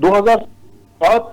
2007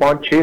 5, 6,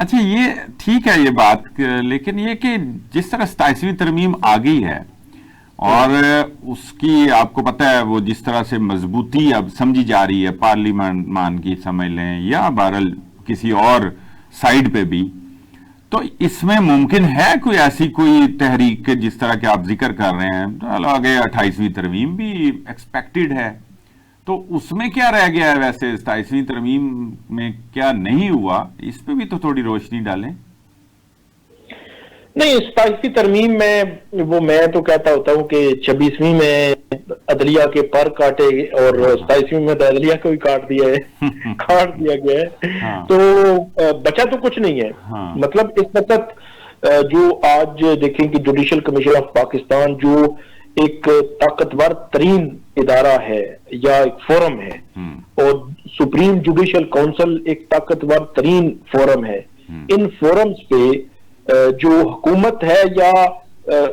اچھا یہ ٹھیک ہے یہ بات، لیکن یہ کہ جس طرح 27ویں ترمیم آ گئی ہے اور اس کی آپ کو پتہ ہے وہ جس طرح سے مضبوطی اب سمجھی جا رہی ہے پارلیمان کی سمجھ لیں یا بہرحال کسی اور سائیڈ پہ بھی، تو اس میں ممکن ہے کوئی ایسی کوئی تحریک جس طرح کہ آپ ذکر کر رہے ہیں آگے 28ویں ترمیم بھی ایکسپیکٹڈ ہے، تو اس میں کیا رہ گیا ہے ویسے 27ویں ترمیم میں کیا نہیں ہوا، اس پہ بھی تو تھوڑی روشنی ڈالیں۔ نہیں 27ویں ترمیم میں وہ میں تو کہتا ہوتا ہوں کہ 26ویں میں عدلیہ کے پر کاٹے اور 27ویں میں عدلیہ کو بھی کاٹ دیا گیا ہے، تو بچا تو کچھ نہیں ہے۔ مطلب اس وقت جو آج دیکھیں کہ جوڈیشل کمیشن آف پاکستان جو ایک طاقتور ترین ادارہ ہے یا ایک فورم ہے، اور سپریم جوڈیشل کونسل ایک طاقتور ترین فورم ہے، ان فورمز پہ جو حکومت ہے یا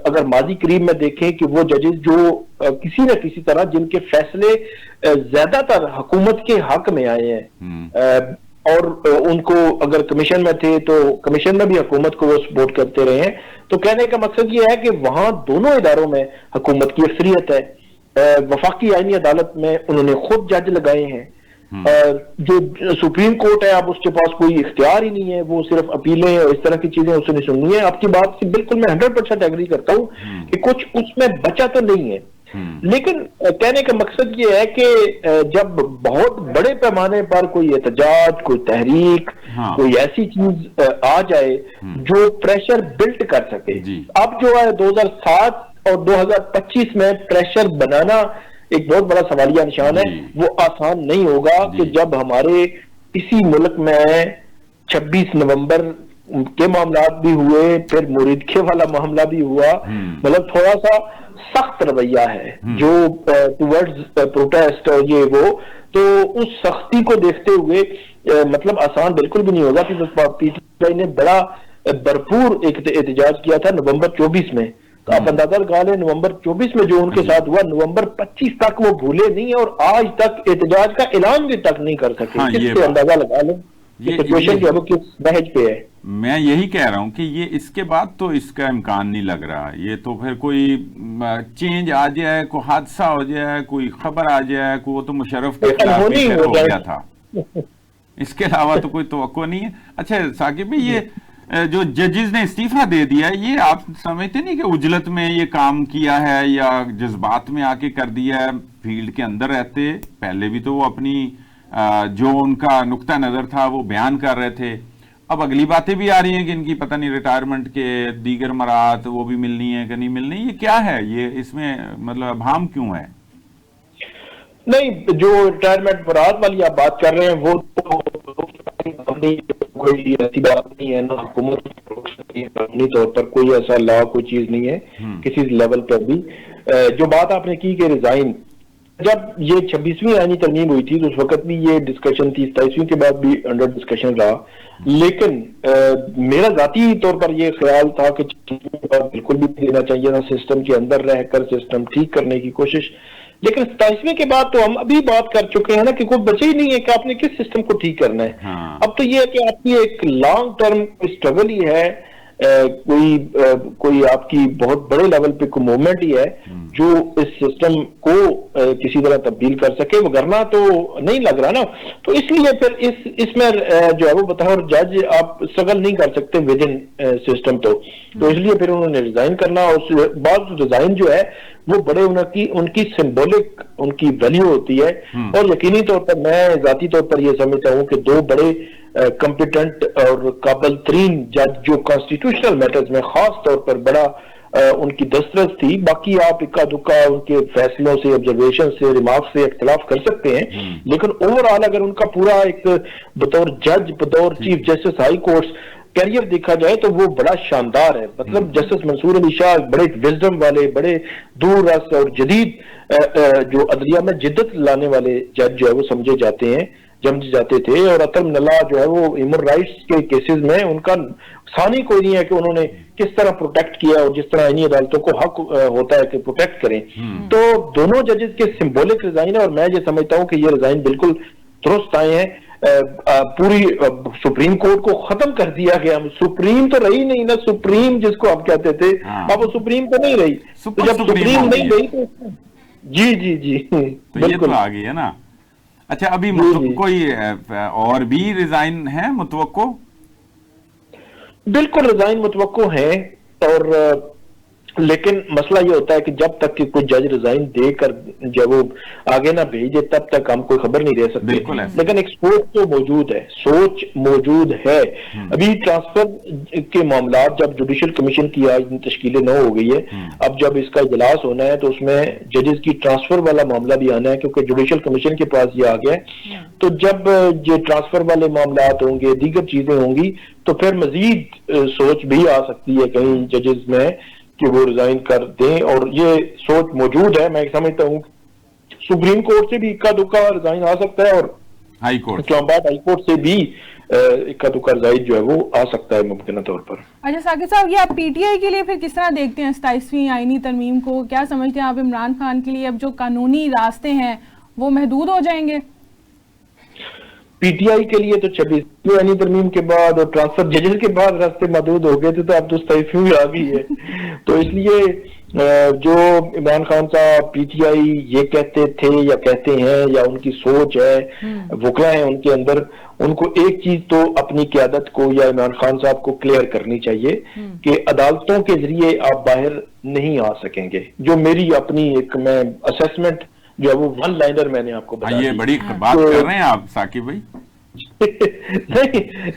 اگر ماضی قریب میں دیکھیں کہ وہ ججز جو کسی نہ کسی طرح جن کے فیصلے زیادہ تر حکومت کے حق میں آئے ہیں، اور ان کو اگر کمیشن میں تھے تو کمیشن میں بھی حکومت کو وہ سپورٹ کرتے رہے ہیں، تو کہنے کا مقصد یہ ہے کہ وہاں دونوں اداروں میں حکومت کی اکثریت ہے۔ وفاقی آئینی عدالت میں انہوں نے خود جج لگائے ہیں، جو سپریم کورٹ ہے اب اس کے پاس کوئی اختیار ہی نہیں ہے، وہ صرف اپیلیں اور اس طرح کی چیزیں اس نے سننی ہے۔ آپ کی بات سے بالکل میں 100% ایگری کرتا ہوں کہ کچھ اس میں بچا تو نہیں ہے، لیکن کہنے کا مقصد یہ ہے کہ جب بہت بڑے پیمانے پر کوئی احتجاج، کوئی تحریک، کوئی ایسی چیز آ جائے جو پریشر بلٹ کر سکے، اب جو ہے 2007 اور 2025 میں پریشر بنانا ایک بہت بڑا سوالیہ نشان ہے، وہ آسان نہیں ہوگا کہ جب ہمارے اسی ملک میں 26 نومبر کے معاملات بھی ہوئے، پھر مرید کے والا معاملہ بھی ہوا، مطلب تھوڑا سا سخت رویہ ہے جو ٹورڈز پروٹیسٹ اور یہ وہ، تو اس سختی کو دیکھتے ہوئے مطلب آسان بالکل بھی نہیں ہوگا کہ پی ٹی آئی نے بڑا بھرپور ایک احتجاج کیا تھا نومبر 24 میں، تو آپ اندازہ لگا لیں نومبر 24 میں جو ان کے ساتھ ہوا، نومبر 25 تک وہ بھولے نہیں اور آج تک احتجاج کا اعلان بھی تک نہیں کر سکے، اس سے اندازہ لگا لیں سچویشن جو ہے کس بحث پہ ہے۔ میں یہی کہہ رہا ہوں کہ یہ اس کے بعد تو اس کا امکان نہیں لگ رہا، یہ تو پھر کوئی چینج آ جائے، کوئی حادثہ ہو جائے، کوئی خبر آ جائے، وہ تو مشرف کے خلاف بھی ہو گیا تھا، اس کے علاوہ تو کوئی توقع نہیں ہے۔ اچھا ثاقب بھائی، یہ جو ججز نے استعفیٰ دے دیا ہے، یہ آپ سمجھتے نہیں کہ اجلت میں یہ کام کیا ہے یا جذبات میں آ کے کر دیا ہے؟ فیلڈ کے اندر رہتے پہلے بھی تو وہ اپنی جو ان کا نقطہ نظر تھا وہ بیان کر رہے تھے، اب اگلی باتیں بھی آ رہی ہیں کہ ان کی پتہ نہیں ریٹائرمنٹ کے دیگر مرات وہ بھی ملنی ہے کہ نہیں ملنی، یہ کیا ہے؟ یہ اس میں مطلب ابہام کیوں ہے؟ نہیں، جو ریٹائرمنٹ مراد والی آپ بات کر رہے ہیں وہ تو کوئی ایسی بات نہیں ہے، نہ حکومت قانونی طور پر کوئی ایسا لا کوئی چیز نہیں ہے کسی لیول پر بھی۔ جو بات آپ نے کی کہ ریزائن، جب یہ 26ویں آئینی ترمیم ہوئی تھی تو اس وقت بھی یہ ڈسکشن تھی، 27ویں کے بعد بھی انڈر ڈسکشن رہا، لیکن میرا ذاتی طور پر یہ خیال تھا کہ بالکل بھی دینا چاہیے تھا، سسٹم کے اندر رہ کر سسٹم ٹھیک کرنے کی کوشش، لیکن 27ویں کے بعد تو ہم ابھی بات کر چکے ہیں نا کہ کوئی بچے ہی نہیں ہے کہ آپ نے کس سسٹم کو ٹھیک کرنا ہے۔ اب تو یہ ہے کہ آپ کی ایک لانگ ٹرم اسٹرگل ہی ہے، کوئی آپ کی بہت بڑے لیول پہ کوئی موومنٹ ہی ہے جو اس سسٹم کو کسی طرح تبدیل کر سکے، وگرنہ تو نہیں لگ رہا نا۔ تو اس لیے پھر اس میں جو ہے وہ بطور جج آپ اسٹرگل نہیں کر سکتے ود ان سسٹم، تو اس لیے پھر انہوں نے ریزائن کرنا، اور بعض ریزائن جو ہے وہ بڑے ان کی سمبولک ان کی ویلیو ہوتی ہے، اور یقینی طور پر میں ذاتی طور پر یہ سمجھتا ہوں کہ دو بڑے کمپیٹنٹ اور قابل ترین جج جو کانسٹیٹیوشنل میٹرز میں خاص طور پر بڑا ان کی دسترس تھی، باقی آپ اکا دکا ان کے فیصلوں سے، آبزرویشن سے، ریمارک سے اختلاف کر سکتے ہیں، لیکن اوور آل اگر ان کا پورا ایک بطور جج، بطور chief justice high courts career دیکھا جائے تو وہ بڑا شاندار ہے۔ مطلب جسٹس منصور علی شاہ بڑے وزڈم والے، بڑے دور رس اور جدید جو عدلیہ میں جدت لانے والے جج جو ہے وہ سمجھے جاتے تھے، اور عطر من اللہ جو ہے وہ ہیومن رائٹس کے کیسز میں ان کا ثانی کوئی نہیں ہے کہ انہوں نے کس طرح پروٹیکٹ کیا، اور جس طرح آئینی عدالتوں کو حق ہوتا ہے کہ پروٹیکٹ کریں۔ تو دونوں ججز کے سمبولک ریزائن ہے، اور میں یہ سمجھتا ہوں کہ یہ ریزائن بالکل درست آئے ہیں۔ پوری سپریم کورٹ کو ختم کر دیا گیا. سپریم تو رہی نہیں نا, سپریم جس کو آپ کہتے تھے, اب وہ سپریم تو نہیں رہی. تو جب سپریم نہیں رہی تو جی جی جی یہ تو آ گئی ہے نا. اچھا ابھی کوئی اور بھی ریزائن ہے متوقع؟ بالکل ریزائن متوقع ہیں, اور لیکن مسئلہ یہ ہوتا ہے کہ جب تک کہ کوئی جج ریزائن دے کر جب وہ آگے نہ بھیجے تب تک ہم کوئی خبر نہیں دے سکتے. لیکن ایک سوچ تو موجود ہے, سوچ موجود ہے. ابھی ٹرانسفر کے معاملات جب جوڈیشل کمیشن کی آج تشکیل نو ہو گئی ہے, اب جب اس کا اجلاس ہونا ہے تو اس میں ججز کی ٹرانسفر والا معاملہ بھی آنا ہے, کیونکہ جوڈیشل کمیشن کے پاس یہ آ گیا ہے. تو جب یہ ٹرانسفر والے معاملات ہوں گے, دیگر چیزیں ہوں گی, تو پھر مزید سوچ بھی آ سکتی ہے کہیں ججز میں کہ وہ ریزائن کر دیں, اور یہ سوچ موجود ہے. میں سمجھتا ہوں سپریم کورٹ سے بھی اکا دکا ریزائن آ سکتا ہے, اور اسلام آباد ہائی کورٹ سے بھی اکا دکا ریزائن جو ہے وہ آ سکتا ہے ممکنہ طور پر. اچھا ثاقب صاحب, یہ آپ پی ٹی آئی کے لیے پھر کس طرح دیکھتے ہیں 27ویں آئینی ترمیم کو؟ کیا سمجھتے ہیں آپ عمران خان کے لیے اب جو قانونی راستے ہیں وہ محدود ہو جائیں گے؟ پی ٹی آئی کے لیے تو 26ویں آئینی ترمیم کے بعد اور ٹرانسفر ججز کے بعد راستے محدود ہو گئے تھے, تو اب تو 27ویں آ گئی ہے. تو اس لیے جو عمران خان صاحب پی ٹی آئی یہ کہتے تھے یا کہتے ہیں یا ان کی سوچ ہے, وکلا ہیں ان کے اندر, ان کو ایک چیز تو اپنی قیادت کو یا عمران خان صاحب کو کلیئر کرنی چاہیے کہ عدالتوں کے ذریعے آپ باہر نہیں آ سکیں گے. جو میری اپنی ایک میں اسیسمنٹ جو ہے وہ ون لائنر میں نے آپ کو بتا, یہ بڑی بات کر رہے ہیں آپ ثاقب بھائی.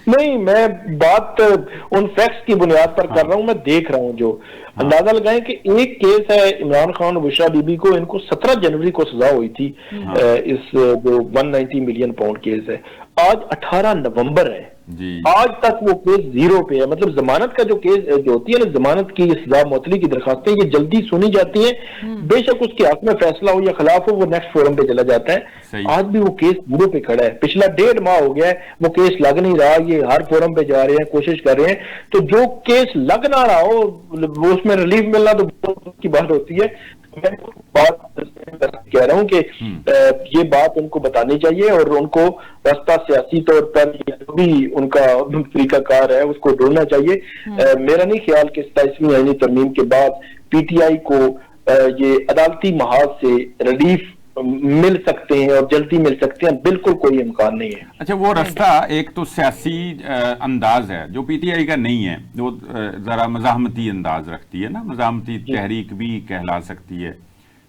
نہیں, میں بات ان فیکٹس کی بنیاد پر کر رہا ہوں. میں دیکھ رہا ہوں, جو اندازہ لگائیں کہ ایک کیس ہے عمران خان اور بشرا بی بی کو, ان کو 17 جنوری کو سزا ہوئی تھی. اس جو 190 ملین پاؤنڈ کیس ہے, آج 18 نومبر ہے, آج تک وہ کیس زیرو پہ ہے. مطلب ضمانت کا جو کیس جو ہوتی ہے نا, ضمانت کی سزا معطلی کی درخواستیں یہ جلدی سنی جاتی ہیں, بے شک اس کے حق میں فیصلہ ہو یا خلاف ہو, وہ نیکسٹ فورم پہ چلا جاتا ہے. آج بھی وہ کیس زیرو پہ کھڑا ہے, پچھلا 1.5 ماہ ہو گیا ہے وہ کیس لگ نہیں رہا. یہ ہر فورم پہ جا رہے ہیں, کوشش کر رہے ہیں, تو جو کیس لگ نہ رہا ہو وہ اس میں ریلیف ملنا تو بہت کی بات ہوتی ہے. میں بات کہہ رہا ہوں کہ یہ بات ان کو بتانی چاہیے, اور ان کو راستہ سیاسی طور پر جو بھی ان کا طریقہ کار ہے اس کو ڈھونڈنا چاہیے. میرا نہیں خیال کہ 27ویں آئینی ترمیم کے بعد پی ٹی آئی کو یہ عدالتی محاذ سے ریلیف مل سکتے ہیں اور جلدی مل سکتے ہیں, بالکل کوئی امکان نہیں ہے. اچھا وہ رستہ ایک تو سیاسی انداز ہے جو پی ٹی آئی کا نہیں ہے, جو ذرا مزاحمتی انداز رکھتی ہے نا, مزاحمتی تحریک بھی کہلا سکتی ہے,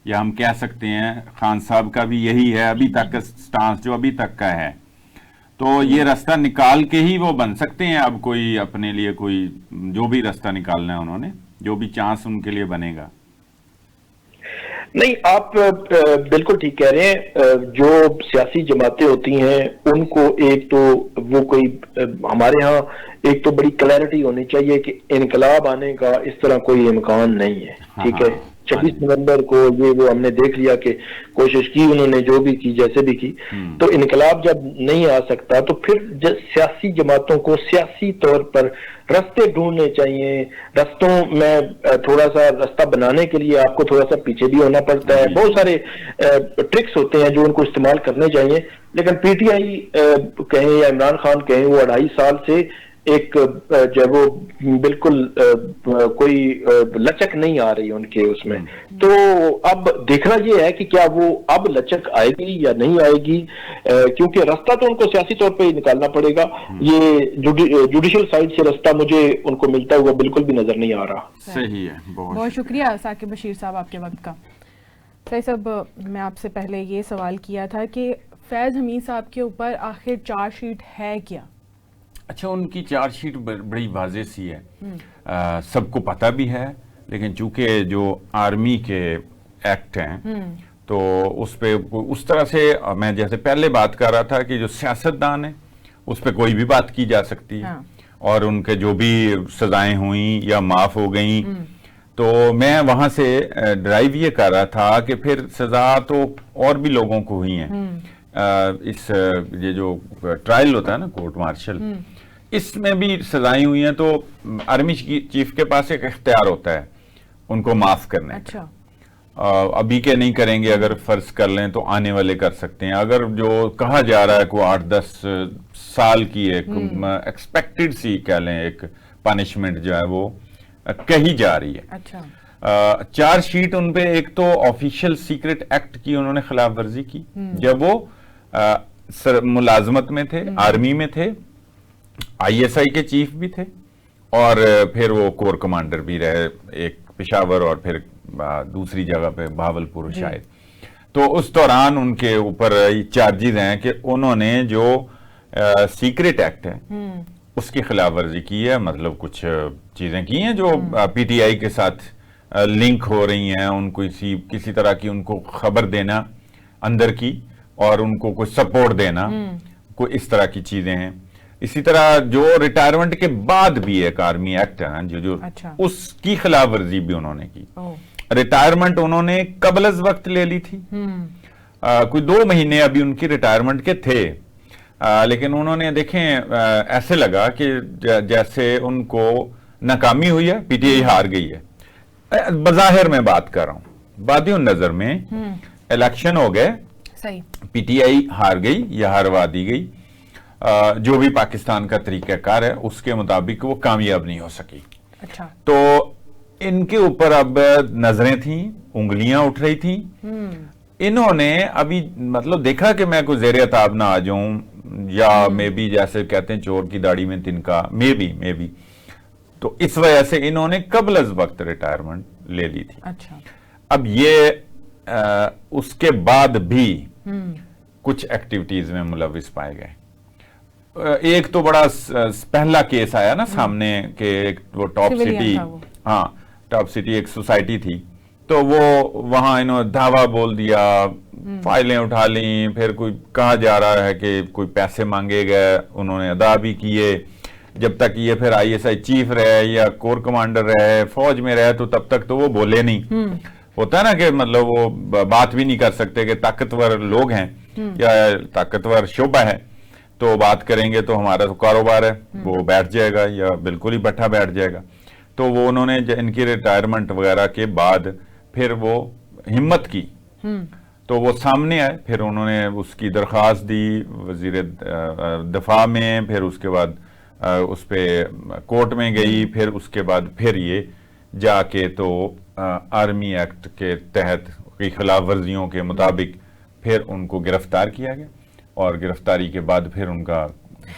یا ہم کہہ سکتے ہیں خان صاحب کا بھی یہی ہے ابھی تک کا سٹانس جو ابھی تک کا ہے. تو یہ رستہ نکال کے ہی وہ بن سکتے ہیں اب کوئی اپنے لیے کوئی جو بھی رستہ نکالنا ہے انہوں نے, جو بھی چانس ان کے لیے بنے گا. نہیں, آپ بالکل ٹھیک کہہ رہے ہیں. جو سیاسی جماعتیں ہوتی ہیں ان کو ایک تو وہ کوئی ہمارے ہاں ایک تو بڑی کلیئرٹی ہونی چاہیے کہ انقلاب آنے کا اس طرح کوئی امکان نہیں ہے. ٹھیک ہے, 26 نومبر کو یہ وہ ہم نے دیکھ لیا کہ کوشش کی انہوں نے, جو بھی کی جیسے بھی کی, تو انقلاب جب نہیں آ سکتا تو پھر سیاسی جماعتوں کو سیاسی طور پر رستے ڈھونڈنے چاہیے. رستوں میں تھوڑا سا رستہ بنانے کے لیے آپ کو تھوڑا سا پیچھے بھی ہونا پڑتا ہے. بہت سارے ٹرکس ہوتے ہیں جو ان کو استعمال کرنے چاہیے. لیکن پی ٹی آئی کہیں یا عمران خان کہیں, وہ 2.5 سال سے ایک جو وہ بالکل کوئی لچک نہیں آ رہی ان کے اس میں. تو اب دیکھنا یہ ہے کہ کیا وہ اب لچک آئے گی یا نہیں آئے گی, کیونکہ رستہ تو ان کو سیاسی طور پہ ہی نکالنا پڑے گا. یہ جوڈیشل سائڈ سے رستہ مجھے ان کو ملتا ہوا بالکل بھی نظر نہیں آ رہا. صحیح ہے, بہت شکریہ ثاقب بشیر صاحب آپ کے وقت کا. فیض صاحب, میں آپ سے پہلے یہ سوال کیا تھا کہ فیض حمید صاحب کے اوپر آخر چارج شیٹ ہے کیا؟ اچھا, ان کی چارج شیٹ بڑی واضح سی ہے, سب کو پتہ بھی ہے, لیکن چونکہ جو آرمی کے ایکٹ ہیں تو اس پہ اس طرح سے میں جیسے پہلے بات کر رہا تھا کہ جو سیاستدان ہیں اس پہ کوئی بھی بات کی جا سکتی ہے, اور ان کے جو بھی سزائیں ہوئیں یا معاف ہو گئیں, تو میں وہاں سے ڈرائیو یہ کر رہا تھا کہ پھر سزا تو اور بھی لوگوں کو ہوئی ہیں. اس یہ جو ٹرائل ہوتا ہے نا کورٹ مارشل, اس میں بھی سزائیں ہوئی ہیں, تو آرمی چیف کے پاس ایک اختیار ہوتا ہے ان کو معاف کرنے کا. ابھی کے نہیں کریں گے, اگر فرض کر لیں تو آنے والے کر سکتے ہیں. اگر جو کہا جا رہا ہے کوئی 8-10 سال کی ایک ایکسپیکٹڈ سی کہہ لیں ایک پنشمنٹ جو ہے وہ کہی جا رہی ہے. اچھا, چارج شیٹ ان پہ ایک تو آفیشیل سیکرٹ ایکٹ کی انہوں نے خلاف ورزی کی جب وہ ملازمت میں تھے, آرمی میں تھے, ISI کے چیف بھی تھے, اور پھر وہ کور کمانڈر بھی رہے, ایک پشاور اور پھر دوسری جگہ پہ بہاولپور شاید. تو اس دوران ان کے اوپر چارجز ہیں کہ انہوں نے جو سیکرٹ ایکٹ ہے اس کی خلاف ورزی کی ہے, مطلب کچھ چیزیں کی ہیں جو PTI کے ساتھ لنک ہو رہی ہیں, ان کو کسی طرح کی ان کو خبر دینا اندر کی اور ان کو کوئی سپورٹ دینا, کوئی اس طرح کی چیزیں ہیں. اسی طرح جو ریٹائرمنٹ کے بعد بھی ایک آرمی ایکٹ ہے جو اس کی خلاف ورزی بھی انہوں نے کی. ریٹائرمنٹ انہوں نے قبل از وقت لے لی تھی, کوئی 2 مہینے ابھی ان کی ریٹائرمنٹ کے تھے, لیکن انہوں نے دیکھیں ایسے لگا کہ جیسے ان کو ناکامی ہوئی ہے, PTI ہار گئی ہے. بظاہر میں بات کر رہا ہوں, بادی النظر میں الیکشن ہو گئے, PTI ہار گئی یا ہاروا دی گئی, جو بھی پاکستان کا طریقہ کار ہے اس کے مطابق وہ کامیاب نہیں ہو سکی. اچھا, تو ان کے اوپر اب نظریں تھیں, انگلیاں اٹھ رہی تھیں. انہوں نے ابھی مطلب دیکھا کہ میں کوئی زیر عتاب نہ آ جاؤں, یا مے بی جیسے کہتے ہیں چور کی داڑھی میں تنکا, مے بی تو اس وجہ سے انہوں نے قبل از وقت ریٹائرمنٹ لے لی تھی. اچھا, اب یہ اس کے بعد بھی کچھ ایکٹیویٹیز میں ملوث پائے گئے. ایک تو بڑا پہلا کیس آیا نا سامنے کہ وہ ٹاپ سٹی, ٹاپ سٹی ایک سوسائٹی تھی, تو وہ وہاں انہوں نے دعویٰ بول دیا, فائلیں اٹھا لیں, پھر کوئی کہا جا رہا ہے کہ کوئی پیسے مانگے گئے, انہوں نے ادا بھی کیے. جب تک یہ پھر ISI چیف رہے یا کور کمانڈر رہے, فوج میں رہے, تو تب تک تو وہ بولے نہیں. ہوتا ہے نا کہ مطلب وہ بات بھی نہیں کر سکتے کہ طاقتور لوگ ہیں یا طاقتور شعبہ ہے تو بات کریں گے تو ہمارا تو کاروبار ہے, وہ بیٹھ جائے گا یا بالکل ہی بٹھا بیٹھ جائے گا. تو وہ انہوں نے ان کی ریٹائرمنٹ وغیرہ کے بعد پھر وہ ہمت کی تو وہ سامنے آئے, پھر انہوں نے اس کی درخواست دی وزیر دفاع میں, پھر اس کے بعد اس پہ کورٹ میں گئی, پھر اس کے بعد پھر یہ جا کے تو آرمی ایکٹ کے تحت کی خلاف ورزیوں کے مطابق پھر ان کو گرفتار کیا گیا, اور گرفتاری کے بعد پھر ان کا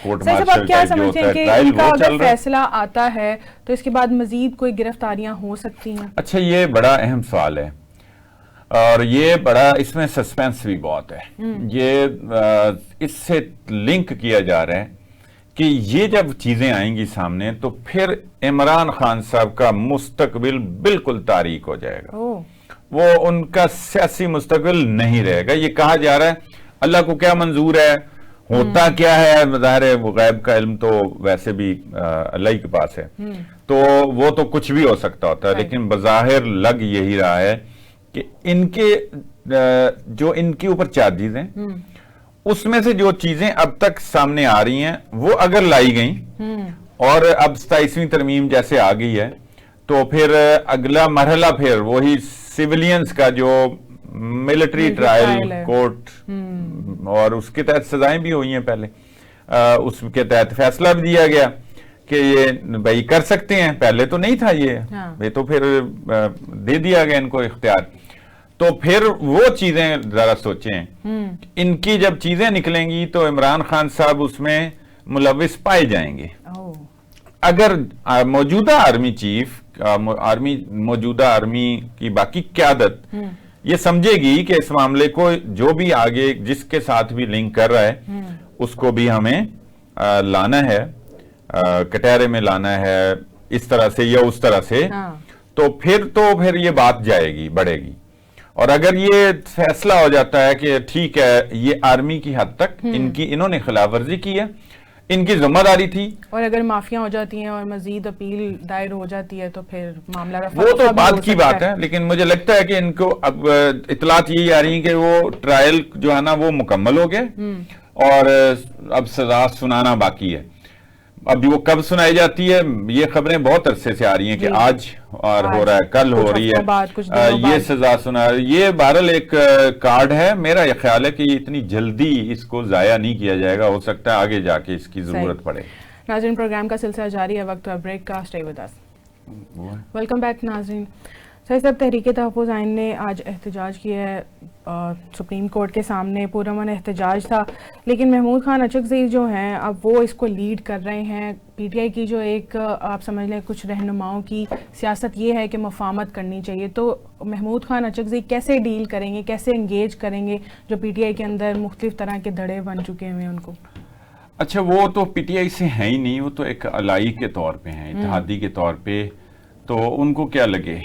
کورٹ مارشل کیا سمجھتے ہیں کہ ان کا اگر فیصلہ آتا ہے تو اس کے بعد مزید کوئی گرفتاریاں ہو سکتی ہیں؟ اچھا, یہ بڑا اہم سوال ہے اور یہ بڑا اس میں سسپینس بھی بہت ہے. یہ اس سے لنک کیا جا رہا ہے کہ یہ جب چیزیں آئیں گی سامنے تو پھر عمران خان صاحب کا مستقبل بالکل تاریک ہو جائے گا. وہ ان کا سیاسی مستقبل نہیں رہے گا. یہ کہا جا رہا ہے اللہ کو کیا منظور ہے, ہوتا کیا ہے, ظاہر ہے وہ غیب کا علم تو ویسے بھی اللہ ہی کے پاس ہے, تو وہ تو کچھ بھی ہو سکتا ہوتا ہے. لیکن بظاہر لگ یہی رہا ہے کہ ان کے جو ان کے اوپر چارجز ہیں اس میں سے جو چیزیں اب تک سامنے آ رہی ہیں وہ اگر لائی گئیں اور اب 27ویں ترمیم جیسے آ گئی ہے تو پھر اگلا مرحلہ پھر وہی سیولینز کا جو ملٹری ٹرائل کورٹ, اور اس کے تحت سزائیں بھی ہوئی ہیں پہلے, اس کے تحت فیصلہ بھی دیا گیا کہ یہ بھائی کر سکتے ہیں, پہلے تو نہیں تھا یہ تو پھر دے دیا گیا ان کو اختیار. تو پھر وہ چیزیں ذرا سوچیں, ان کی جب چیزیں نکلیں گی تو عمران خان صاحب اس میں ملوث پائے جائیں گے. اگر موجودہ آرمی چیف, موجودہ آرمی کی باقی قیادت یہ سمجھے گی کہ اس معاملے کو جو بھی آگے جس کے ساتھ بھی لنک کر رہا ہے اس کو بھی ہمیں لانا ہے, کٹہرے میں لانا ہے, اس طرح سے یا اس طرح سے, تو پھر یہ بات جائے گی, بڑھے گی. اور اگر یہ فیصلہ ہو جاتا ہے کہ ٹھیک ہے یہ آرمی کی حد تک انہوں نے خلاف ورزی کی ہے, ان کی ذمہ داری تھی, اور اگر معافیاں ہو جاتی ہیں اور مزید اپیل دائر ہو جاتی ہے تو پھر معاملہ وہ تو بعد کی بات ہے. لیکن مجھے لگتا ہے کہ ان کو اب اطلاعات یہی آ رہی ہیں کہ وہ ٹرائل جو ہے نا وہ مکمل ہو گئے اور اب سزا سنانا باقی ہے. اب وہ کب سنائی جاتی ہے؟ یہ خبریں بہت عرصے سے آ رہی ہیں کہ آج اور ہو رہا ہے، کل ہو رہی ہے، یہ سزا سنا ہے. یہ بہرحال ایک کارڈ ہے. میرا یہ خیال ہے کہ اتنی جلدی اس کو ضائع نہیں کیا جائے گا، ہو سکتا ہے آگے جا کے اس کی ضرورت پڑے. ناظرین پروگرام کا سلسلہ جاری ہے، وقت بریک کا. Stay with us. Welcome back ناظرین. سر صاحب، تحریک تحفظ آئین نے آج احتجاج کیا ہے سپریم کورٹ کے سامنے. پرامن احتجاج تھا، لیکن محمود خان اچکزئی جو ہیں اب وہ اس کو لیڈ کر رہے ہیں. پی ٹی آئی کی جو ایک آپ سمجھ لیں کچھ رہنماؤں کی سیاست یہ ہے کہ مفاہمت کرنی چاہیے، تو محمود خان اچکزئی کیسے ڈیل کریں گے، کیسے انگیج کریں گے جو پی ٹی آئی کے اندر مختلف طرح کے دھڑے بن چکے ہوئے ہیں ان کو؟ اچھا، وہ تو پی ٹی آئی سے ہیں ہی نہیں، وہ تو ایک الائی کے طور پہ ہیں، اتحادی کے طور پہ. تو ان کو کیا لگے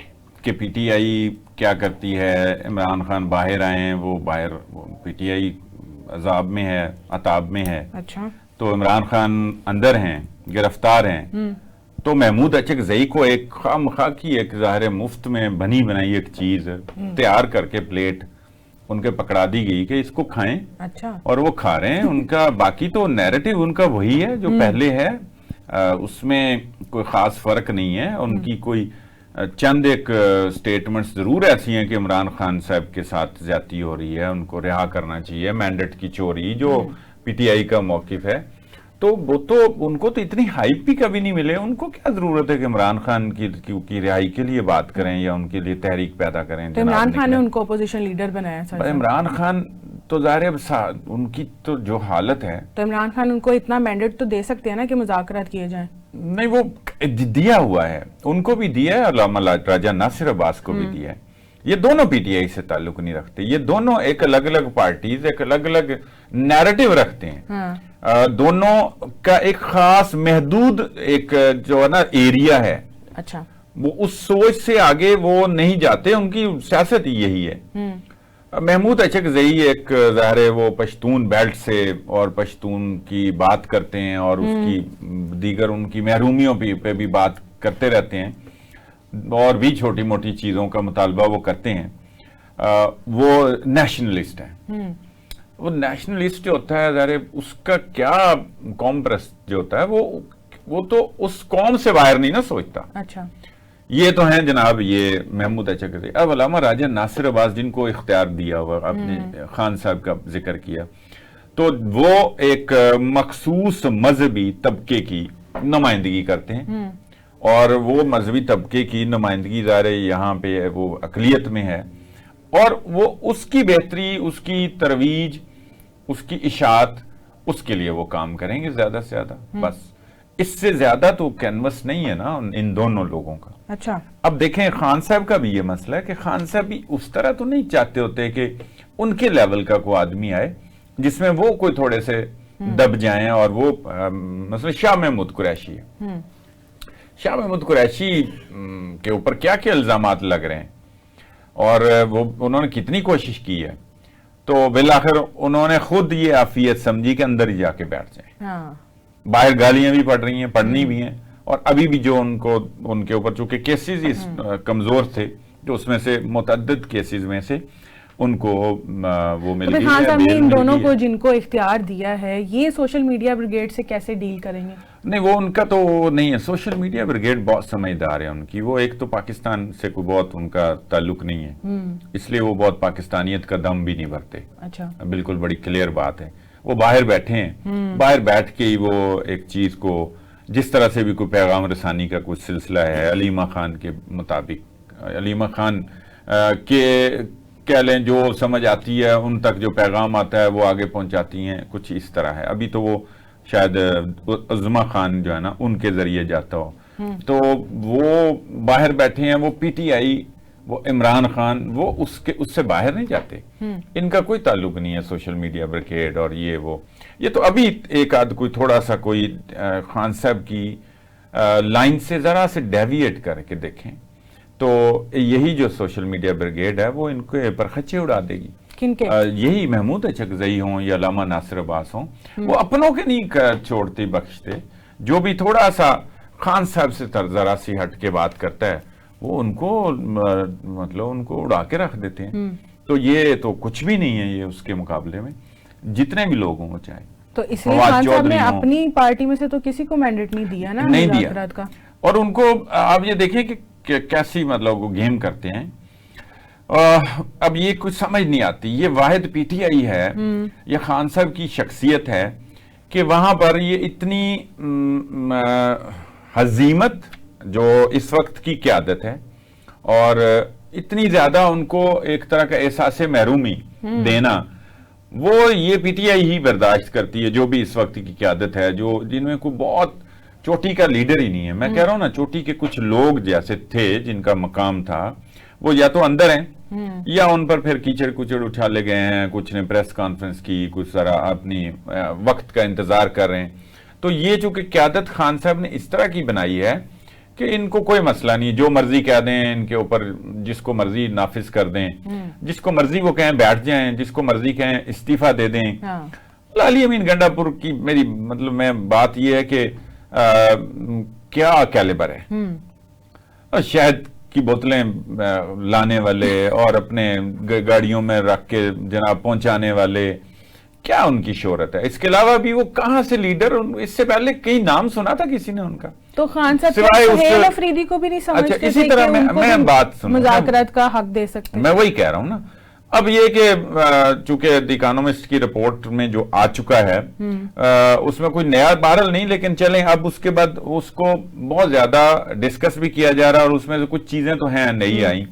کہ پی ٹی آئی کیا کرتی ہے؟ عمران خان باہر آئے ہیں، وہ باہر پی ٹی آئی عذاب میں ہے، عطاب میں ہے. اچھا. تو عمران خان اندر ہیں، گرفتار ہیں. تو محمود اچکزئی کو ایک خواہ کی ایک ظاہر مفت میں بنی بنائی ایک چیز تیار کر کے پلیٹ ان کے پکڑا دی گئی کہ اس کو کھائیں. اچھا. اور وہ کھا رہے ہیں. ان کا باقی تو نیریٹو ان کا وہی ہے جو پہلے ہے، اس میں کوئی خاص فرق نہیں ہے. ان کی کوئی چند ایک سٹیٹمنٹس ضرور ایسی ہیں کہ عمران خان صاحب کے ساتھ زیادتی ہو رہی ہے، ان کو رہا کرنا چاہیے، مینڈیٹ کی چوری جو پی ٹی آئی کا موقف ہے. تو وہ تو ان کو تو اتنی ہائپ بھی کبھی نہیں ملے. ان کو کیا ضرورت ہے کہ عمران خان کی رہائی کے لیے بات کریں یا ان کے لیے تحریک پیدا کریں؟ تو عمران خان نے ان کو اپوزیشن لیڈر بنایا. عمران خان تو ظاہر ان کی تو جو حالت ہے، تو عمران خان ان کو اتنا مینڈیٹ تو دے سکتے ہیں نا کہ مذاکرات کیے جائیں. نہیں، وہ دیا ہوا ہے، ان کو بھی دیا ہے، علامہ راجہ ناصر عباس کو بھی دیا ہے. یہ دونوں پی ٹی آئی سے تعلق نہیں رکھتے. یہ دونوں ایک الگ الگ پارٹیز، ایک الگ الگ نیریٹو رکھتے ہیں. دونوں کا ایک خاص محدود ایک جو ہے نا ایریا ہے. اچھا. وہ اس سوچ سے آگے وہ نہیں جاتے. ان کی سیاست ہی یہی ہے. محمود اچکزئی ایک ظاہر ہے وہ پشتون بیلٹ سے اور پشتون کی بات کرتے ہیں اور اس کی دیگر ان کی محرومیوں پہ بھی بات کرتے رہتے ہیں اور بھی چھوٹی موٹی چیزوں کا مطالبہ وہ کرتے ہیں. وہ نیشنلسٹ ہیں. وہ نیشنلسٹ جو ہوتا ہے ظاہر اس کا کیا قوم پرست جو ہوتا ہے وہ تو اس قوم سے باہر نہیں نا سوچتا. اچھا. یہ تو ہیں جناب یہ محمود اچکزئی. اب علامہ راجہ ناصر عباس جن کو اختیار دیا ہوا، آپ نے خان صاحب کا ذکر کیا، تو وہ ایک مخصوص مذہبی طبقے کی نمائندگی کرتے ہیں اور وہ مذہبی طبقے کی نمائندگی ظاہر یہاں پہ وہ اقلیت میں ہے اور وہ اس کی بہتری، اس کی ترویج، اس کی اشاعت، اس کے لیے وہ کام کریں گے زیادہ سے زیادہ. بس اس سے زیادہ تو کینوس نہیں ہے نا ان دونوں لوگوں کا. اچھا. اب دیکھیں خان صاحب کا بھی یہ مسئلہ ہے کہ خان صاحب بھی اس طرح تو نہیں چاہتے ہوتے کہ ان کے لیول کا کوئی آدمی آئے جس میں وہ کوئی تھوڑے سے دب جائیں. اور وہ مثلا شاہ محمود قریشی ہے. شاہ محمود قریشی کے اوپر کیا کیا الزامات لگ رہے ہیں اور وہ انہوں نے کتنی کوشش کی ہے. تو بالآخر انہوں نے خود یہ عافیت سمجھی کہ اندر ہی جا کے بیٹھ جائیں. باہر گالیاں بھی پڑ رہی ہیں، پڑھنی بھی ہیں، اور ابھی بھی جو ان کے اوپر چونکہ کیسز کمزور تھے جو اس میں سے متعدد کیسز میں سے ان کو وہ مل گئی. خان صاحب نے ان دونوں کو جن کو اختیار دیا ہے یہ سوشل میڈیا بریگیڈ سے کیسے ڈیل کریں گے؟ نہیں، وہ ان کا تو نہیں ہے. سوشل میڈیا بریگیڈ بہت سمجھدار ہے ان کی. وہ ایک تو پاکستان سے کوئی بہت ان کا تعلق نہیں ہے، اس لیے وہ بہت پاکستانیت کا دم بھی نہیں بھرتے. اچھا. بالکل بڑی کلیئر بات ہے. وہ باہر بیٹھے ہیں، باہر بیٹھ کے ہی وہ ایک چیز کو جس طرح سے بھی کوئی پیغام رسانی کا کچھ سلسلہ ہے علیمہ خان کے مطابق، علیمہ خان کے کہہ لیں جو سمجھ آتی ہے ان تک جو پیغام آتا ہے وہ آگے پہنچاتی ہیں، کچھ اس طرح ہے. ابھی تو وہ شاید عظمہ خان جو ہے نا ان کے ذریعے جاتا ہو. تو وہ باہر بیٹھے ہیں. وہ پی ٹی آئی، وہ عمران خان، وہ اس سے باہر نہیں جاتے. ان کا کوئی تعلق نہیں ہے سوشل میڈیا بریگیڈ اور یہ تو ابھی ایک آدھ کوئی تھوڑا سا کوئی خان صاحب کی لائن سے ذرا سے ڈیویٹ کر کے دیکھیں تو یہی جو سوشل میڈیا بریگیڈ ہے وہ ان کے پر خچے اڑا دے گی. یہی محمود اچکزئی ہوں یا علامہ ناصر عباس ہوں، وہ اپنوں کے نہیں چھوڑتے بخشتے. جو بھی تھوڑا سا خان صاحب سے ذرا سی ہٹ کے بات کرتا ہے وہ ان کو مطلب ان کو اڑا کے رکھ دیتے ہیں. تو یہ تو کچھ بھی نہیں ہے یہ اس کے مقابلے میں. جتنے بھی لوگ ہوں چاہے تو اس لیے خان صاحب نے اپنی پارٹی میں سے تو کسی کو مینڈیٹ نہیں دیا نا مذاکرات کا. اور ان کو آپ یہ دیکھیں کہ کیسی مطلب وہ گیم کرتے ہیں. اب یہ کچھ سمجھ نہیں آتی. یہ واحد پی ٹی آئی ہے, یہ خان صاحب کی شخصیت ہے کہ وہاں پر یہ اتنی ہزیمت جو اس وقت کی قیادت ہے اور اتنی زیادہ ان کو ایک طرح کا احساس محرومی دینا, وہ یہ پی ٹی آئی ہی برداشت کرتی ہے جو بھی اس وقت کی قیادت ہے, جو جن میں کوئی بہت چوٹی کا لیڈر ہی نہیں ہے. میں کہہ رہا ہوں نا, چوٹی کے کچھ لوگ جیسے تھے جن کا مقام تھا وہ یا تو اندر ہیں یا ان پر پھر کیچڑ کچڑ اچھالے گئے ہیں, کچھ نے پریس کانفرنس کی, کچھ ذرا اپنی وقت کا انتظار کر رہے ہیں. تو یہ چونکہ قیادت خان صاحب نے اس طرح کی بنائی ہے کہ ان کو کوئی مسئلہ نہیں, جو مرضی کہہ دیں ان کے اوپر, جس کو مرضی نافذ کر دیں, جس کو مرضی وہ کہیں بیٹھ جائیں, جس کو مرضی کہیں استعفیٰ دے دیں. علی امین گنڈا پور کی میری مطلب میں بات یہ ہے کہ کیا کیلیبر ہے. شہد کی بوتلیں لانے والے اور اپنے گاڑیوں میں رکھ کے جناب پہنچانے والے, کیا ان کی شہرت ہے. اس کے علاوہ بھی وہ کہاں سے لیڈر, اس سے پہلے کئی نام سنا تھا کسی نے ان کا. تو خان صاحب سہیل افریدی کو بھی نہیں سمجھتے تھے اسی طرح میں بات سنوں, مذاکرات کا حق دے سکتے. میں وہی کہہ رہا ہوں نا. اب یہ کہ چونکہ دی اکانومسٹ کی رپورٹ میں جو آ چکا ہے اس میں کوئی نیا بہرحال نہیں, لیکن چلیں اب اس کے بعد اس کو بہت زیادہ ڈسکس بھی کیا جا رہا ہے اور اس میں سے کچھ چیزیں تو ہیں نئی آئیں,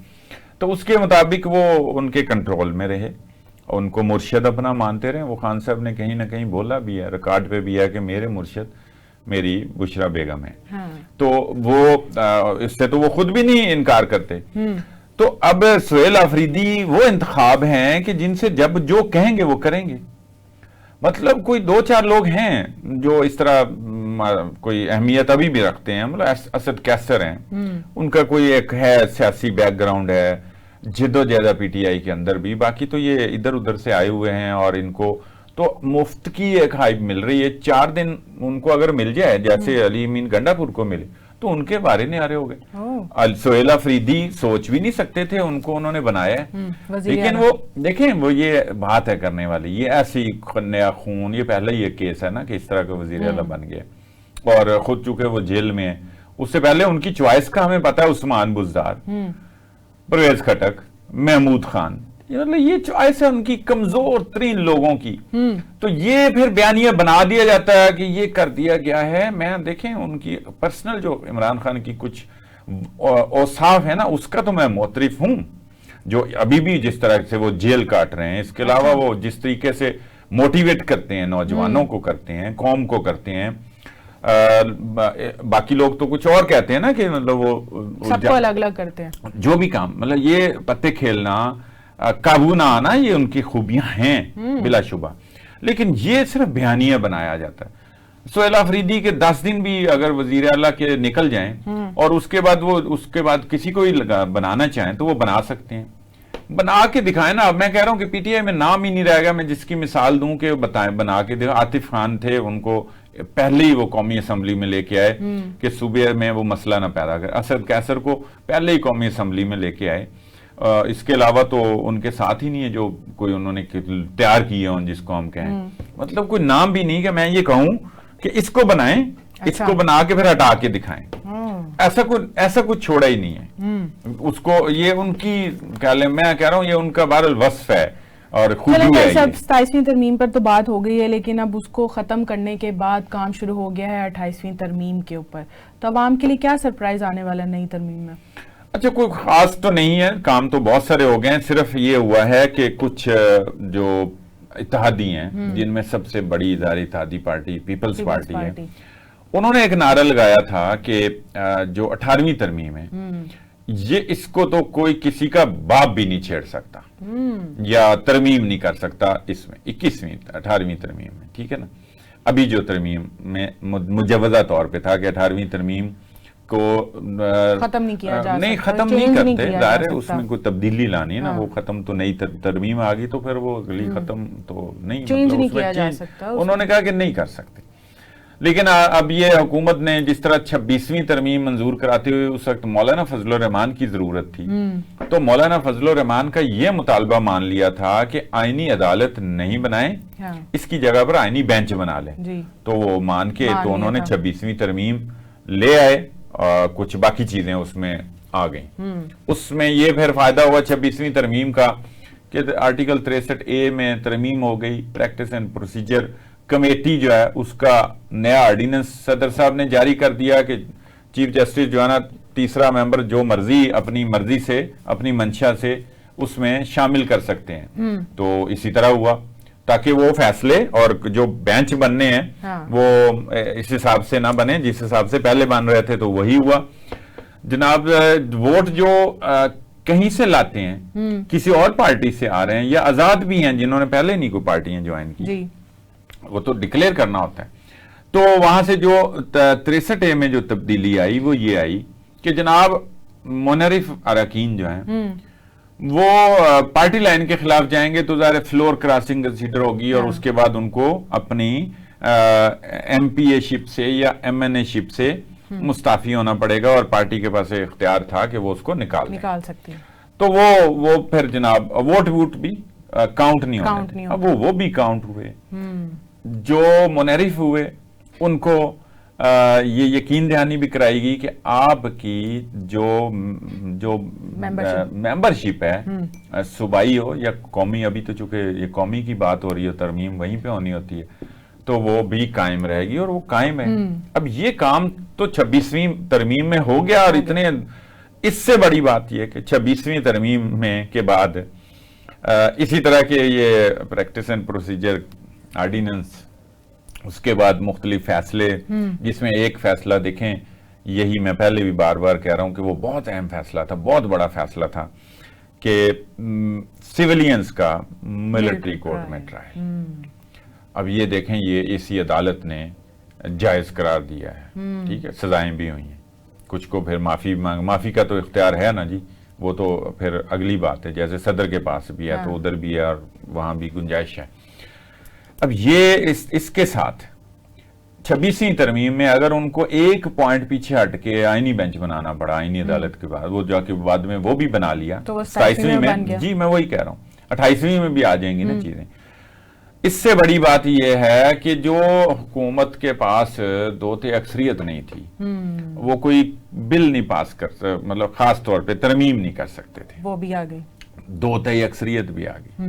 تو اس کے مطابق وہ ان کے کنٹرول میں رہے, ان کو مرشد اپنا مانتے رہے. وہ خان صاحب نے کہیں نہ کہیں بولا بھی ہے, ریکارڈ پہ بھی ہے کہ میرے مرشد میری بشرا بیگم ہے. تو وہ اس سے تو وہ خود بھی نہیں انکار کرتے. تو اب سہیل آفریدی وہ انتخاب ہیں کہ جن سے جب جو کہیں گے وہ کریں گے. مطلب کوئی دو چار لوگ ہیں جو اس طرح کوئی اہمیت ابھی بھی رکھتے ہیں, مطلب اسد کیسر ہیں, ان کا کوئی ایک ہے سیاسی بیک گراؤنڈ ہے, جد و جہد پی ٹی آئی کے اندر بھی. باقی تو یہ ادھر ادھر سے آئے ہوئے ہیں اور ان کو تو مفت کی ایک ہائپ مل رہی ہے. 4 دن ان کو اگر مل جائے جیسے علی امین گنڈا پور کو ملے تو ان کے بارے نہیں آ رہے ہو گئے. سہیل آفریدی سوچ بھی نہیں سکتے تھے, ان کو انہوں نے بنایا ہے. لیکن وہ دیکھیں وہ یہ بات ہے کرنے والی, یہ ایسی نیا خون, یہ پہلے یہ کیس ہے نا کہ اس طرح کا وزیر اعلیٰ بن گیا اور خود چونکہ وہ جیل میں ہے. اس سے پہلے ان کی چوائس کا ہمیں پتا ہے, عثمان بزدار, پرویز خٹک, محمود خان, مطلب یہ چوائس ہے ان کی کمزور ترین لوگوں کی. تو یہ پھر بیانیہ بنا دیا جاتا ہے کہ یہ کر دیا گیا ہے. میں دیکھیں ان کی پرسنل جو عمران خان کی کچھ اوصاف ہے نا, اس کا تو میں معترف ہوں, جو ابھی بھی جس طرح سے وہ جیل کاٹ رہے ہیں. اس کے علاوہ وہ جس طریقے سے موٹیویٹ کرتے ہیں, نوجوانوں کو کرتے ہیں, قوم کو کرتے ہیں. باقی لوگ تو کچھ اور کہتے ہیں نا کہ مطلب وہ سب کو الگ الگ کرتے ہیں, جو بھی کام, مطلب یہ پتے کھیلنا, قابو نہ آنا, یہ ان کی خوبیاں ہیں بلا شبہ. لیکن یہ صرف بیانیہ بنایا جاتا ہے. سہیل آفریدی کے 10 دن بھی اگر وزیر اعلیٰ کے نکل جائیں اور اس کے بعد کسی کو ہی بنانا چاہیں تو وہ بنا سکتے ہیں, بنا کے دکھائیں نا. اب میں کہہ رہا ہوں کہ پی ٹی آئی میں نام ہی نہیں رہے گا. میں جس کی مثال دوں کہ بتائیں, بنا کے دیکھو. عاطف خان تھے, ان کو پہلے ہی وہ قومی اسمبلی میں لے کے آئے کہ صوبے میں وہ مسئلہ نہ پیدا کرے. اسد کیسر کو پہلے ہی قومی اسمبلی میں لے کے آئے. اس کے علاوہ تو ان کے ساتھ ہی نہیں ہے جو کوئی انہوں نے تیار کیے ہوں جس کو ہم کہیں. مطلب کوئی نام بھی نہیں کہ میں یہ کہوں کہ اس کو بنائیں, اس کو بنا کے پھر ہٹا کے دکھائیں. ایسا کچھ چھوڑا ہی نہیں ہے اس کو. یہ ان کی میں کہہ رہا ہوں یہ ان کا بہرحال وصف ہے اور خوبی ہے. 27ویں ترمیم پر تو بات ہو گئی ہے, لیکن اب اس کو ختم کرنے کے بعد کام شروع ہو گیا ہے 28ویں ترمیم کے اوپر. تو عوام کے لیے کیا سرپرائز آنے والا نئی ترمیم میں؟ اچھا, کوئی خاص تو نہیں ہے, کام تو بہت سارے ہو گئے ہیں. صرف یہ ہوا ہے کہ کچھ جو اتحادی ہیں, جن میں سب سے بڑی ادارے اتحادی پارٹی پیپلز پارٹی ہے, انہوں نے ایک نعرہ لگایا تھا کہ جو 18ویں ترمیم ہے یہ اس کو تو کوئی کسی کا باپ بھی نہیں چھیڑ سکتا یا ترمیم نہیں کر سکتا اس میں 18ویں ترمیم میں. ٹھیک ہے نا. ابھی جو ترمیم میں مجوزہ طور پہ تھا کہ 18ویں ترمیم کو ختم نہیں کیا جا نہیں ختم نہیں کرتے, ظاہر ہے اس میں کوئی تبدیلی لانی ہے نا. وہ ختم تو نئی ترمیم آ گئی تو پھر وہ اگلی ختم تو نہیں, چینج نہیں کیا جا سکتا. انہوں نے کہا کہ نہیں کر سکتے. لیکن اب یہ حکومت نے جس طرح 26ویں ترمیم منظور کراتے ہوئے اس وقت مولانا فضل الرحمان کی ضرورت تھی، تو مولانا فضل الرحمان کا یہ مطالبہ مان لیا تھا کہ آئینی عدالت نہیں بنائیں، اس کی جگہ پر آئینی بینچ بنا لیں، تو وہ مان کے تو انہوں نے 26ویں ترمیم لے آئے اور کچھ باقی چیزیں اس میں آ گئیں۔ اس میں یہ پھر فائدہ ہوا 26ویں ترمیم کا کہ آرٹیکل 63A میں ترمیم ہو گئی، پریکٹس اینڈ پروسیجر کمیٹی جو ہے اس کا نیا آرڈیننس صدر صاحب نے جاری کر دیا کہ چیف جسٹس جو ہے نا تیسرا ممبر جو مرضی اپنی مرضی سے اپنی منشا سے اس میں شامل کر سکتے ہیں، تو اسی طرح ہوا تاکہ وہ فیصلے اور جو بینچ بننے ہیں وہ اس حساب سے نہ بنے جس حساب سے پہلے بن رہے تھے، تو وہی ہوا جناب۔ ووٹ جو کہیں سے لاتے ہیں، کسی اور پارٹی سے آ رہے ہیں یا آزاد بھی ہیں جنہوں نے پہلے نہیں کوئی پارٹیاں جوائن کی، وہ تو ڈکلیئر کرنا ہوتا ہے۔ تو وہاں سے جو 63A میں جو تبدیلی آئی وہ یہ آئی کہ جناب منحرف اراکین جو ہیں وہ پارٹی لائن کے خلاف جائیں گے تو ظاہر فلور کراسنگ کنسیڈر ہوگی اور اس کے بعد ان کو اپنی ایم پی اے شپ سے یا ایم این اے شپ سے مستعفی ہونا پڑے گا، اور پارٹی کے پاس اختیار تھا کہ وہ اس کو نکال سکتی، تو وہ پھر جناب ووٹ بھی کاؤنٹ نہیں ہونے، اب وہ بھی کاؤنٹ ہوئے۔ جو منحرف ہوئے ان کو یہ یقین دہانی بھی کرائی گئی کہ آپ کی جو ممبرشپ ہے صوبائی ہو یا قومی، ابھی تو چونکہ یہ قومی کی بات ہو رہی ہے ترمیم وہیں پہ ہونی ہوتی ہے، تو وہ بھی قائم رہے گی اور وہ قائم ہے۔ اب یہ کام تو 26ویں ترمیم میں ہو گیا، اور اتنے اس سے بڑی بات یہ کہ 26ویں ترمیم میں کے بعد اسی طرح کے یہ پریکٹس اینڈ پروسیجر آرڈیننس، اس کے بعد مختلف فیصلے، جس میں ایک فیصلہ دیکھیں، یہی میں پہلے بھی بار بار کہہ رہا ہوں کہ وہ بہت اہم فیصلہ تھا، بہت بڑا فیصلہ تھا کہ سیولینز کا ملٹری کورٹ میں ٹرائل۔ اب یہ دیکھیں یہ اسی عدالت نے جائز قرار دیا ہے، ٹھیک ہے، سزائیں بھی ہوئی ہیں، کچھ کو پھر معافی کا تو اختیار ہے نا جی، وہ تو پھر اگلی بات ہے، جیسے صدر کے پاس بھی ہے تو ادھر بھی ہے اور وہاں بھی گنجائش ہے۔ اب یہ اس کے ساتھ 26ویں ترمیم میں اگر ان کو ایک پوائنٹ پیچھے ہٹ کے آئینی بینچ بنانا پڑا آئینی عدالت کے بعد، وہ جا کے بعد میں وہ بھی بنا لیا 27ویں میں، جی میں وہی کہہ رہا ہوں 28ویں میں بھی آ جائیں گی نا چیزیں۔ اس سے بڑی بات یہ ہے کہ جو حکومت کے پاس دو تہائی اکثریت نہیں تھی، وہ کوئی بل نہیں پاس کر، مطلب خاص طور پہ ترمیم نہیں کر سکتے تھے، وہ بھی آ گئی، دو تہائی اکثریت بھی آ گئی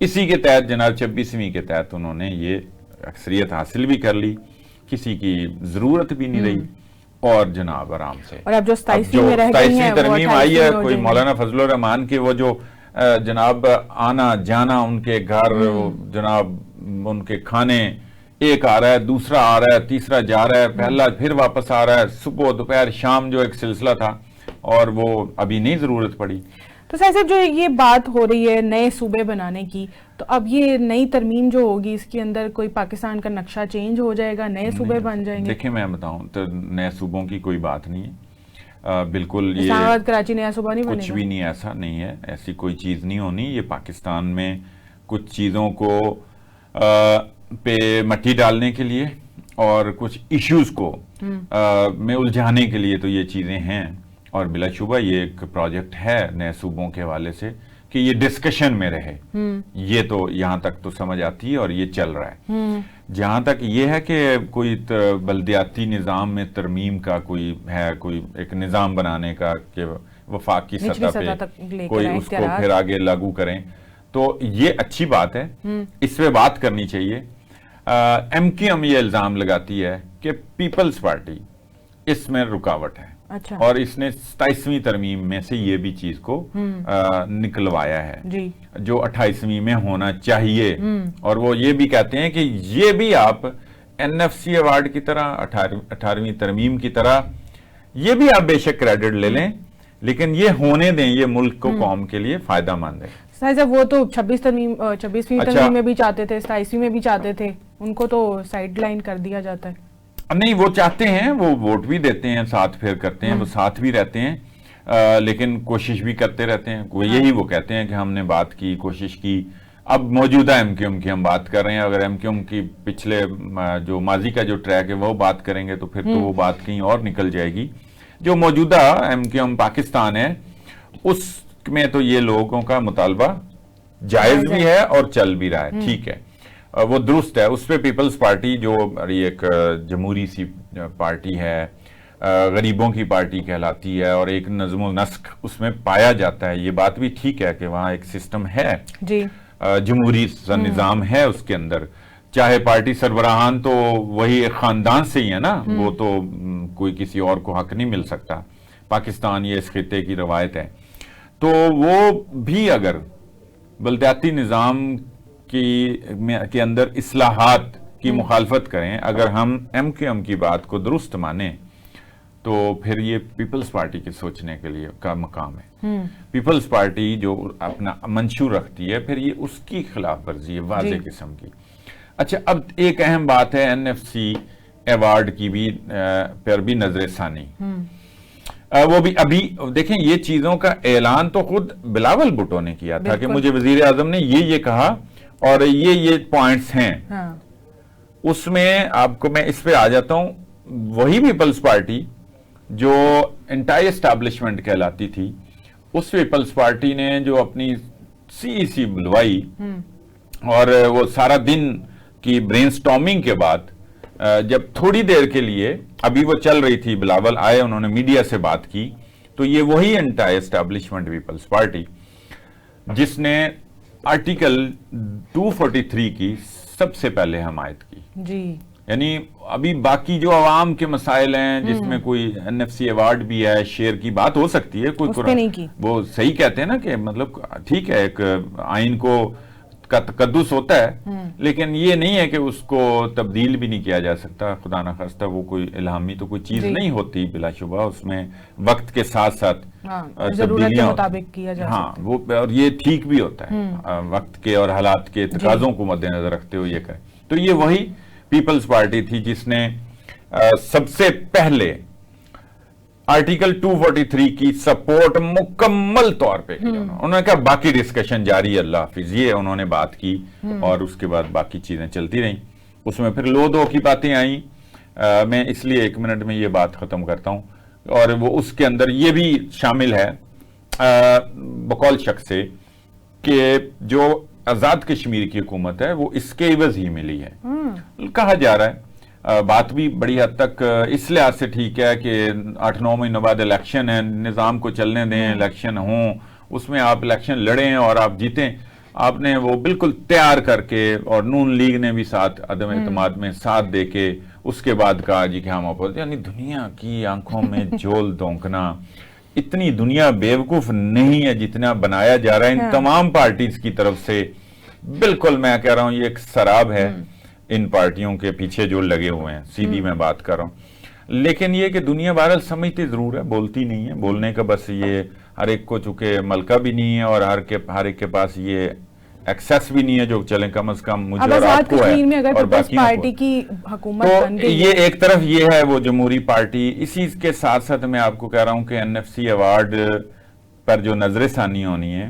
اسی کے تحت جناب 26ویں کے تحت انہوں نے یہ اکثریت حاصل بھی کر لی، کسی کی ضرورت بھی نہیں رہی، اور جناب آرام سے۔ اور اب جو 27ویں ترمیم آئی ہے، کوئی مولانا فضل الرحمان کے وہ جو جناب آنا جانا ان کے گھر، جناب ان کے کھانے، ایک آ رہا ہے دوسرا آ رہا ہے تیسرا جا رہا ہے پہلا پھر واپس آ رہا ہے، صبح دوپہر شام جو ایک سلسلہ تھا، اور وہ ابھی نہیں ضرورت پڑی۔ تو صاحب جو یہ بات ہو رہی ہے نئے صوبے بنانے کی، تو اب یہ نئی ترمیم جو ہوگی اس کے اندر کوئی پاکستان کا نقشہ چینج ہو جائے گا، نئے صوبے بن جائیں گے؟ دیکھیں میں بتاؤں تو نئے صوبوں کی کوئی بات نہیں ہے، بالکل یہ اسلام آباد کراچی نیا صوبہ نہیں بنے گا، کچھ بھی نہیں، ایسا نہیں ہے، ایسی کوئی چیز نہیں ہونی۔ یہ پاکستان میں کچھ چیزوں کو پہ مٹی ڈالنے کے لیے اور کچھ ایشوز کو میں الجھانے کے لیے تو یہ چیزیں ہیں، اور بلا شبہ یہ ایک پروجیکٹ ہے نئے صوبوں کے حوالے سے کہ یہ ڈسکشن میں رہے، یہ تو یہاں تک تو سمجھ آتی ہے اور یہ چل رہا ہے۔ جہاں تک یہ ہے کہ کوئی بلدیاتی نظام میں ترمیم کا کوئی ہے، کوئی ایک نظام بنانے کا کہ وفاقی سطح پہ کوئی اس کو پھر آگے لاگو کریں، تو یہ اچھی بات ہے، اس پہ بات کرنی چاہیے۔ ایم کیو ایم یہ الزام لگاتی ہے کہ پیپلز پارٹی اس میں رکاوٹ ہے، اور اس نے 27ویں ترمیم میں سے یہ بھی چیز کو نکلوایا ہے جو 28ویں میں ہونا چاہیے، اور وہ یہ بھی کہتے ہیں کہ یہ بھی آپ این ایف سی ایوارڈ کی طرح 18ویں ترمیم کی طرح یہ بھی آپ بے شک کریڈٹ لے لیں، لیکن یہ ہونے دیں، یہ ملک کو قوم کے لیے فائدہ مند ہے۔ صاحب وہ تو 26ویں ترمیم میں بھی چاہتے تھے، 27ویں میں بھی چاہتے تھے، ان کو تو سائیڈ لائن کر دیا جاتا ہے۔ نہیں، وہ چاہتے ہیں، وہ ووٹ بھی دیتے ہیں، ساتھ پھر کرتے ہیں، وہ ساتھ بھی رہتے ہیں، لیکن کوشش بھی کرتے رہتے ہیں، یہی وہ کہتے ہیں کہ ہم نے بات کی، کوشش کی، اب موجودہ ایم کیو ایم کی ہم بات کر رہے ہیں. اگر ایم کیو ایم کی پچھلے جو ماضی کا جو ٹریک ہے وہ بات کریں گے تو پھر تو وہ بات کہیں اور نکل جائے گی. جو موجودہ ایم کیو ایم پاکستان ہے اس میں تو یہ لوگوں کا مطالبہ جائز بھی ہے اور چل بھی رہا ہے, ٹھیک ہے, وہ درست ہے. اس پہ پیپلز پارٹی جو ایک جمہوری سی پارٹی ہے, غریبوں کی پارٹی کہلاتی ہے, اور ایک نظم و نسق اس میں پایا جاتا ہے. یہ بات بھی ٹھیک ہے کہ وہاں ایک سسٹم ہے, جی جمہوری نظام ہے اس کے اندر. چاہے پارٹی سربراہان تو وہی ایک خاندان سے ہی ہے نا, وہ تو کوئی کسی اور کو حق نہیں مل سکتا. پاکستان یہ اس خطے کی روایت ہے. تو وہ بھی اگر بلدیاتی نظام کے اندر اصلاحات کی مخالفت کریں, اگر ہم ایم کیو ایم کی بات کو درست مانیں, تو پھر یہ پیپلز پارٹی کے سوچنے کے لیے کا مقام ہے. پیپلز پارٹی جو اپنا منشور رکھتی ہے, پھر یہ اس کی خلاف ورزی ہے واضح قسم کی. اچھا, اب ایک اہم بات ہے این ایف سی ایوارڈ کی بھی پر بھی نظر ثانی. وہ بھی ابھی دیکھیں, یہ چیزوں کا اعلان تو خود بلاول بھٹو نے کیا تھا کہ مجھے وزیر اعظم نے یہ کہا اور یہ پوائنٹس ہیں. اس میں آپ کو میں اس پہ آ جاتا ہوں. وہی پیپلز پارٹی جو انٹائی اسٹیبلشمنٹ کہلاتی تھی, اس پیپلز پارٹی نے جو اپنی سی بلوائی اور وہ سارا دن کی برین سٹارمنگ کے بعد جب تھوڑی دیر کے لیے ابھی وہ چل رہی تھی, بلاول آئے, انہوں نے میڈیا سے بات کی, تو یہ وہی انٹائی اسٹیبلشمنٹ پیپلز پارٹی جس نے آرٹیکل 243 کی سب سے پہلے حمایت کی. جی, یعنی ابھی باقی جو عوام کے مسائل ہیں جس میں کوئی این ایف سی ایوارڈ بھی ہے, شیئر کی بات ہو سکتی ہے, کوئی وہ صحیح کہتے ہیں نا کہ مطلب ٹھیک ہے, ایک آئین کو کا تقدس ہوتا ہے, لیکن یہ نہیں ہے کہ اس کو تبدیل بھی نہیں کیا جا سکتا. خدا نخواستہ وہ کوئی الہامی تو کوئی چیز نہیں ہوتی, بلا شبہ اس میں وقت کے ساتھ ساتھ ضرورت مطابق کیا جا سکتا ہے. وہ اور یہ ٹھیک بھی ہوتا ہے, وقت کے اور حالات کے تقاضوں کو مد نظر رکھتے ہوئے یہ کرے. تو یہ وہی پیپلز پارٹی تھی جس نے سب سے پہلے آرٹیکل 243 کی سپورٹ مکمل طور پہ کی. انہوں نے کہا باقی ڈسکشن جاری, اللہ حافظ, یہ انہوں نے بات کی اور اس کے بعد باقی چیزیں چلتی رہیں. اس میں پھر لو دو کی باتیں آئیں. میں اس لیے 1 منٹ میں یہ بات ختم کرتا ہوں, اور وہ اس کے اندر یہ بھی شامل ہے بقول شخص سے کہ جو آزاد کشمیر کی حکومت ہے وہ اس کے عوض ہی ملی ہے. کہا جا رہا ہے, بات بھی بڑی حد تک اس لحاظ سے ٹھیک ہے کہ 8-9 مہینوں بعد الیکشن ہے, نظام کو چلنے دیں, الیکشن ہوں, اس میں آپ الیکشن لڑیں اور آپ جیتیں. آپ نے وہ بالکل تیار کر کے, اور نون لیگ نے بھی ساتھ عدم اعتماد میں ساتھ دے کے اس کے بعد کہا جی کہ ہم اپوزیشن. یعنی دنیا کی آنکھوں میں جول دونکنا, اتنی دنیا بیوقوف نہیں ہے جتنا بنایا جا رہا ہے ان تمام پارٹیز کی طرف سے. بالکل میں کہہ رہا ہوں یہ ایک سراب ہے ان پارٹیوں کے پیچھے جو لگے ہوئے ہیں, سیدھی میں بات کر رہا ہوں. لیکن یہ کہ دنیا بہرحال سمجھتی ضرور ہے, بولتی نہیں ہے. بولنے کا بس یہ ہر ایک کو چونکہ ملکہ بھی نہیں ہے اور ہر ایک کے پاس یہ ایکسیس بھی نہیں ہے جو چلیں کم از کم مجھے اور آپ کو ہے اور باقیوں کو. تو یہ ایک طرف یہ ہے وہ جمہوری پارٹی. اسی کے ساتھ ساتھ میں آپ کو کہہ رہا ہوں کہ این ایف سی ایوارڈ پر جو نظر ثانی ہونی ہے,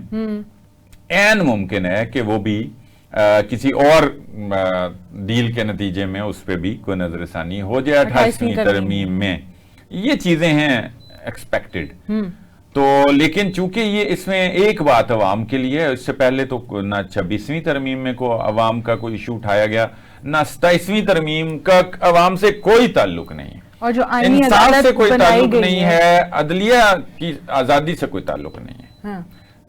این ممکن ہے کہ وہ بھی کسی اور ڈیل کے نتیجے میں اس پہ بھی کوئی نظر ثانی ہو جائے 28ویں ترمیم میں. یہ چیزیں ہیں ایکسپیکٹڈ. تو لیکن چونکہ یہ اس میں ایک بات عوام کے لیے, اس سے پہلے تو نہ 26ویں ترمیم میں عوام کا کوئی ایشو اٹھایا گیا, نہ 27ویں ترمیم کا عوام سے کوئی تعلق نہیں ہے, اور جو انصاف سے کوئی تعلق نہیں ہے, عدلیہ کی آزادی سے کوئی تعلق نہیں ہے.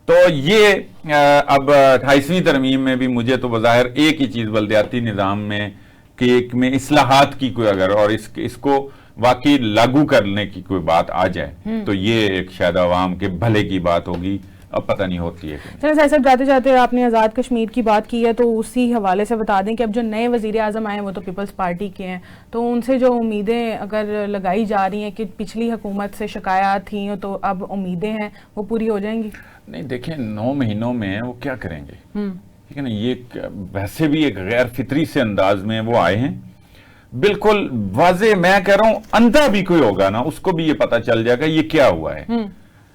تو یہ اب 28ویں ترمیم میں بھی مجھے تو بظاہر ایک ہی چیز بلدیاتی نظام میں کہ ایک میں اصلاحات کی کوئی اگر اور اس کو واقعی لاگو کرنے کی کوئی بات آ جائے تو یہ ایک شاید عوام کے بھلے کی بات ہوگی. اب پتہ نہیں ہوتی ہے. چلیں سر صاحب, جاتے جاتے آپ نے آزاد کشمیر کی بات کی ہے تو اسی حوالے سے بتا دیں کہ اب جو نئے وزیر اعظم آئے ہیں وہ تو پیپلز پارٹی کے ہیں, تو ان سے جو امیدیں اگر لگائی جا رہی ہیں کہ پچھلی حکومت سے شکایات تھیں تو اب امیدیں ہیں وہ پوری ہو جائیں گی؟ نہیں دیکھیں, 9 مہینوں میں وہ کیا کریں گے, ٹھیک ہے نا. یہ ویسے بھی ایک غیر فطری سے انداز میں وہ آئے ہیں, بالکل واضح. میں کہہ رہا ہوں اندھا بھی کوئی ہوگا نا, اس کو بھی یہ پتا چل جائے گا یہ کیا ہوا ہے.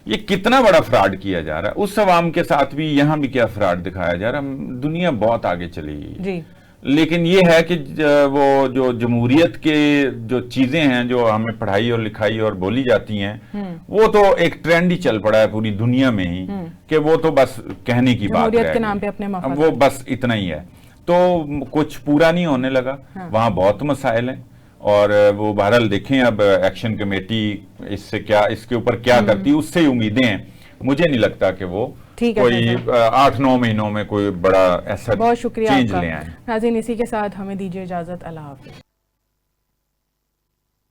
یہ کتنا بڑا فراڈ کیا جا رہا ہے، اس عوام کے ساتھ بھی یہاں بھی کیا فراڈ دکھایا جا رہا ہے. دنیا بہت آگے چلی گئی جی. لیکن یہ ہے کہ وہ جو جمہوریت کے جو چیزیں ہیں جو ہمیں پڑھائی اور لکھائی اور بولی جاتی ہیں وہ تو ایک ٹرینڈ ہی چل پڑا ہے پوری دنیا میں ہی کہ وہ تو بس کہنے کی بات جمہوریت کے نام پہ اپنے مفاد، وہ بس اتنا ہی ہے. تو کچھ پورا نہیں ہونے لگا. وہاں بہت مسائل ہیں اور وہ بہرحال دیکھیں اب ایکشن کمیٹی اس کے اوپر کیا کرتی، اس سے امیدیں ہیں. مجھے نہیں لگتا کہ وہ کوئی 8-9 مہینوں میں کوئی بڑا ایسا بہت شکریہ چینج آپ لے کا. آئیں. ناظرین اسی کے ساتھ ہمیں دیجیے اجازت. اللہ حافظ.